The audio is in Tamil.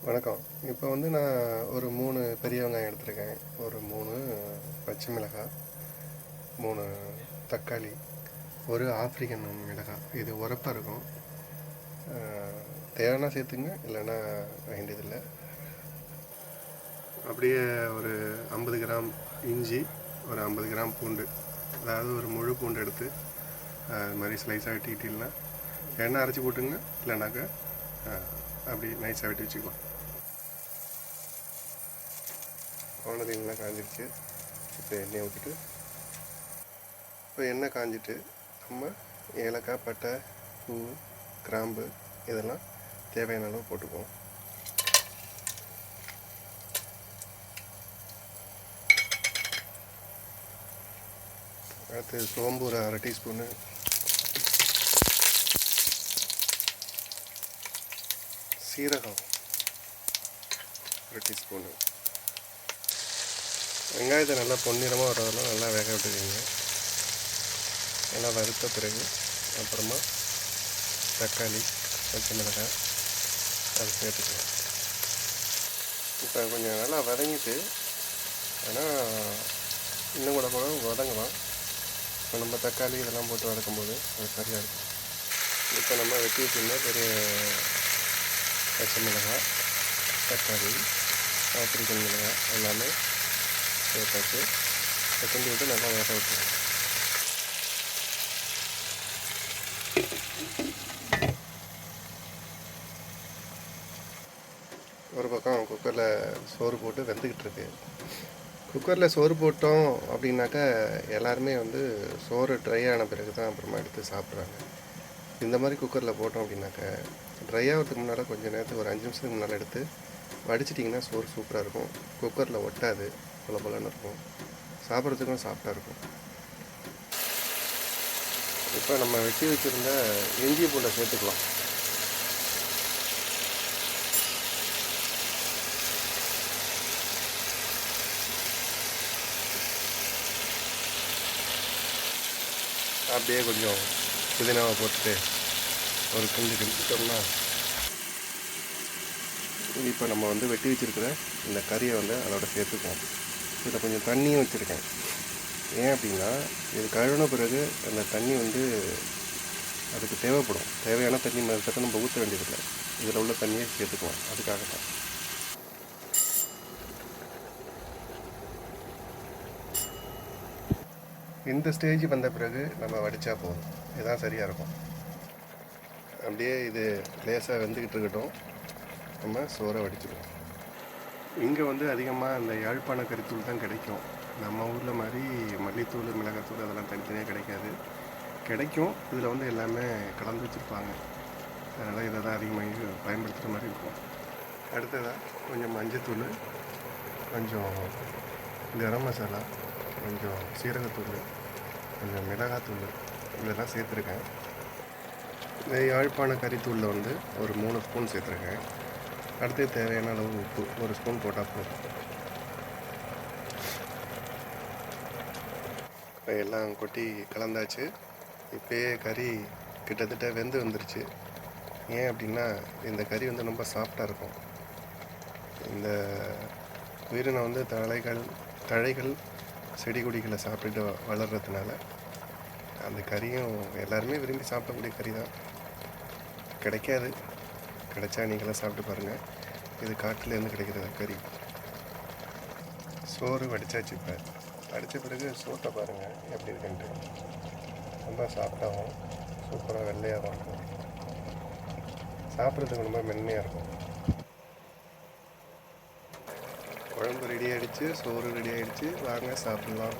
வணக்கம். இப்போ வந்து நான் ஒரு 3 பெரிய வெங்காயம் எடுத்திருக்கேன். ஒரு 3 பச்சை மிளகாய், 3 தக்காளி, ஒரு ஆஃப்ரிக்கன் மிளகாய். இது உரப்பாக இருக்கும். தேவைன்னா சேர்த்துங்க, இல்லைன்னா வேண்டியதில்லை. அப்படியே ஒரு 50 கிராம் இஞ்சி, ஒரு 50 கிராம் பூண்டு, அதாவது ஒரு முழு பூண்டு எடுத்து அது மாதிரி ஸ்லைஸாக வெட்டிக்கிட்டீங்கன்னா எண்ணெய் அரைச்சி போட்டுங்க, இல்லைனாக்கா அப்படி நைஸாக வெட்டி வச்சுக்கலாம். வானதிலாம் காஞ்சிடுச்சு. இப்போ எண்ணெய் ஊற்றிட்டு, இப்போ எண்ணெய் காஞ்சிட்டு நம்ம ஏலக்காய், பட்டை, பூ, கிராம்பு இதெல்லாம் தேவையான அளவு போட்டுக்குவோம். அடுத்து சோம்பு ஒரு 1/2 டீஸ்பூனு, சீரகம் 1 டீஸ்பூனு. வெங்காயத்தை நல்லா பொன்னிறமாக வரதெல்லாம் நல்லா வேக விட்டுக்கோங்க. நல்லா வறுத்த பிறகு அப்புறமா தக்காளி, பச்சை மிளகாய் அதை சேர்த்துக்கலாம். இப்போ கொஞ்சம் நல்லா வதங்கிட்டு, ஆனால் இன்னும் கூட வதங்கலாம். இப்போ நம்ம தக்காளி இதெல்லாம் போட்டு வதக்கும்போது அது சரியாக இருக்கும். இப்போ நம்ம வெட்டி வச்சுருந்தா பெரிய பச்சை மிளகாய், தக்காளி, ஆப்பிரிக்கன் மிளகாய் எல்லாமே சேர்த்தாச்சு. கிண்டி விட்டு நல்லா வேக விட்டுருவோம். ஒரு பக்கம் குக்கரில் சோறு போட்டு வெந்துக்கிட்டு இருக்கு. குக்கரில் சோறு போட்டோம் அப்படின்னாக்கா எல்லாருமே வந்து சோறு ட்ரை ஆன பிறகு தான் அப்புறமா எடுத்து சாப்பிட்றாங்க. இந்த மாதிரி குக்கரில் போட்டோம் அப்படின்னாக்கா ட்ரை ஆகிறதுக்கு முன்னால் கொஞ்சம் நேரத்துக்கு ஒரு 5 நிமிஷத்துக்கு முன்னால் எடுத்து வடிச்சிட்டிங்கன்னா சோறு சூப்பராக இருக்கும். குக்கரில் ஒட்டாது, பலன்னு இருக்கும், சாப்பிட்றதுக்கும் சாஃப்டாக இருக்கும். இப்போ நம்ம வெட்டி வச்சுருந்த இஞ்சி பூண்டை சேர்த்துக்கலாம். அப்படியே கொஞ்சம் புதினாவை போட்டுட்டு ஒரு கிண்டிட்டோம்னா, இப்போ நம்ம வந்து வெட்டி வச்சுருக்கிற இந்த கறியை வந்து அதோட சேர்த்துக்குவோம். இதில் கொஞ்சம் தண்ணியும் வச்சுருக்கேன். ஏன் அப்படின்னா, இது கழுவின பிறகு அந்த தண்ணி வந்து அதுக்கு தேவைப்படும். தேவையான தண்ணி மறுத்தக்க நம்ம ஊற்ற வேண்டியதில்லை. இதில் உள்ள தண்ணியை சேர்த்துக்குவோம். அதுக்காக தான். இந்த ஸ்டேஜ் வந்த பிறகு நம்ம வடித்தா போதும். இதுதான் சரியாக இருக்கும். அப்படியே இது லேசாக வெந்துக்கிட்டு இருக்கட்டும். நம்ம சோறை வடிச்சிடுவோம். இங்கே வந்து அதிகமாக இந்த யாழ்ப்பாண கறித்தூள் தான் கிடைக்கும். நம்ம ஊரில் மாதிரி மல்லித்தூள், மிளகாத்தூள் அதெல்லாம் தனித்தனியாக கிடைக்காது. கிடைக்கும், இதில் வந்து எல்லாமே கலந்து வச்சுருப்பாங்க. அதனால் இதை தான் அதிகமாக பயன்படுத்துகிற மாதிரி இருக்கும். அடுத்ததாக கொஞ்சம் மஞ்சத்தூள், கொஞ்சம் கரம் மசாலா, கொஞ்சம் சீரகத்தூள், கொஞ்சம் மிளகாத்தூள் இதெல்லாம் சேர்த்துருக்கேன். இந்த யாழ்ப்பாண கறித்தூளில் வந்து ஒரு 3 ஸ்பூன் சேர்த்துருக்கேன். அடுத்து தேவையான அளவு உப்பு 1 ஸ்பூன் போட்டால் போதும். இப்போ எல்லாம் கொட்டி கலந்தாச்சு. இப்போயே கறி கிட்டத்தட்ட வெந்து வந்துருச்சு. ஏன் அப்படின்னா, இந்த கறி வந்து ரொம்ப சாஃப்டாக இருக்கும். இந்த உயிரினம் வந்து தழைகள் செடி கொடிகளை சாப்பிட்டுட்டு வளர்கிறதுனால அந்த கறியும் எல்லாருமே விரும்பி சாப்பிடக்கூடிய கறி தான். கிடைக்காது, கிடைச்சா நீங்களாம் சாப்பிட்டு பாருங்கள். இது காட்டிலேருந்து கிடைக்கிற கறி. சோறு வடித்தாச்சு. இப்போ வடித்த பிறகு சோட்டை பாருங்கள் எப்படி இருக்குன்ட்டு. ரொம்ப சாஃப்டாகவும் சூப்பராக வெள்ளையாகவும் இருக்கும். சாப்பிட்றதுக்கு ரொம்ப மென்மையாக இருக்கும். குழம்பு ரெடி ஆகிடுச்சு, சோறு ரெடி ஆகிடுச்சு. வாங்க சாப்பிட்லாம்.